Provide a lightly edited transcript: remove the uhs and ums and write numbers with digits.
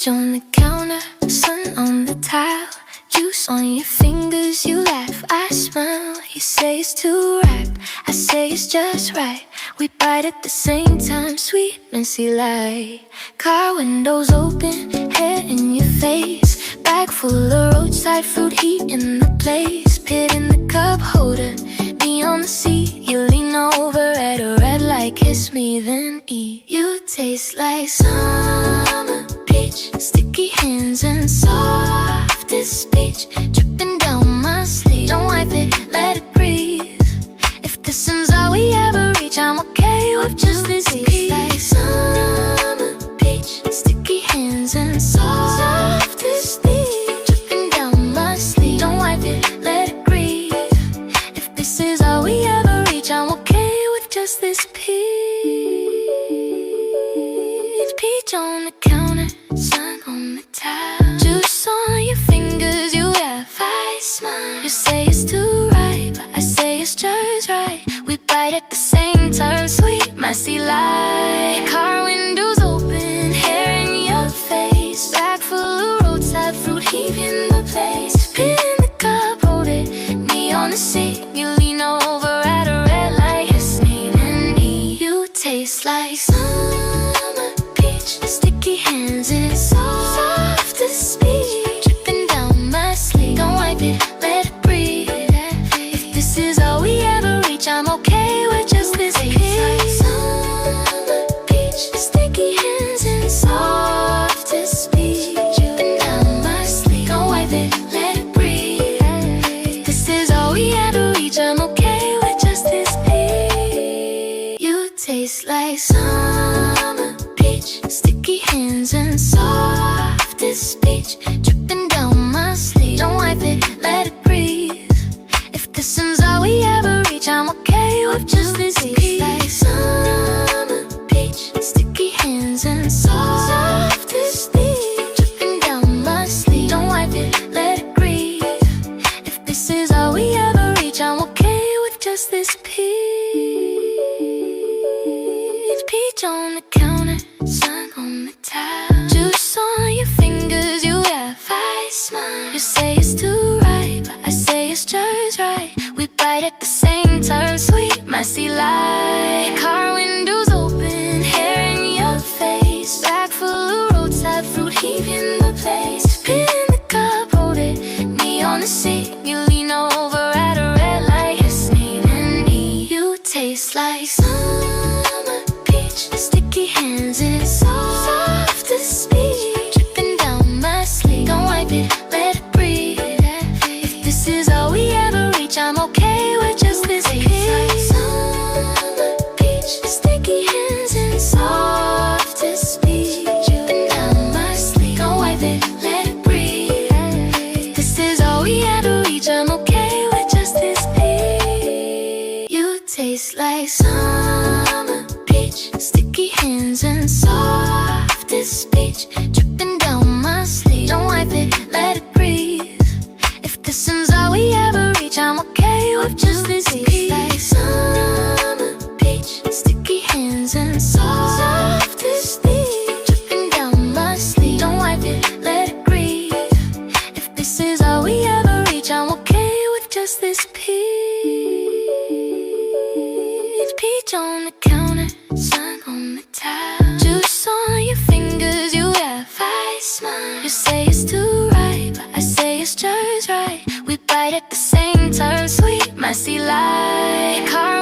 Peach on the counter, sun on the tile, juice on your fingers, you laugh, I smile. You say it's too ripe, I say it's just right. We bite at the same time, sweet messy lie. Car windows open, hair in your face, bag full of roadside fruit, heat in the place. Pit in the cup holder, me on the seat. You lean over at a red light, kiss me then eat. You taste like summer peach, sticky hands and softest speech, dripping down my sleeve. Don't wipe it, let it breathe. If this is all we ever reach, I'm okay with just this peach. Like summer peach, sticky hands and softest speech, dripping down my sleeve. Don't wipe it, let it breathe. If this is all we ever reach, I'm okay with just this peach. Peach on the counter, sun on the tile, juice on your fingers, you laugh, I smile. You say it's too ripe, I say it's just right. We bite at the same time, sweet messy lie. Car windows open, hair in your face, bag full of roadside fruit, heat in the place. Pin in the cup, hold it, me on the seat. You lean over at a red light, kiss me then eat. You taste like summer peach, sticky hands and softest speech, dripping down my sleeve. Don't wipe it, let it breathe. If this is all we ever reach, I'm okay with just this peach. Summer peach, sticky hands and softest speech, dripping down my sleeve. Don't wipe it, let it breathe. If this is all we ever reach, I'm okay with just this peach. You taste like summer peach, sticky hands and softest speech, dripping down my sleeve. Don't wipe it, let it breathe. If this is all we ever reach, I'm okay with just this peach. Like summer peach, sticky hands and softest speech, dripping down my sleeve. Don't wipe it, let it breathe. If this is all we ever reach, I'm okay with just this peach. Peach on the counter, sun on the tile, juice on your fingers, you laugh, I smile. You say it's too ripe, I say it's just right. We bite at the same time, sweet messy lie. Car windows open, hair in your face, bag full of roadside fruit, heat in the place. Pin in the cup, hold it, me on the seat. You lean over at a red light, kiss me then eat. You taste like summer peach, sticky hands and softest speech, dripping down my sleeve. Don't wipe it, let it breathe. If this is all we ever reach, I'm okay with just this peach. Summer peach, sticky hands and softest speech, dripping down my sleeve. Don't wipe it, let it breathe. If this is all we ever reach, I'm okay with just this peach. You taste like summer peach, sticky hands and softest speech, dripping down my sleeve. Don't wipe it, let it breathe. If this is all we ever reach, I'm okay with just this peach. Like summer peach, sticky hands and softest speech, dripping down my sleeve. Don't wipe it, let it breathe. If this is all we ever reach, I'm okay with just this peach. Peach on the counter, sun on the tile, juice on your fingers, you laugh, I smile. You say it's too ripe, I say it's just right. We bite at the same time, sweet messy lie. Car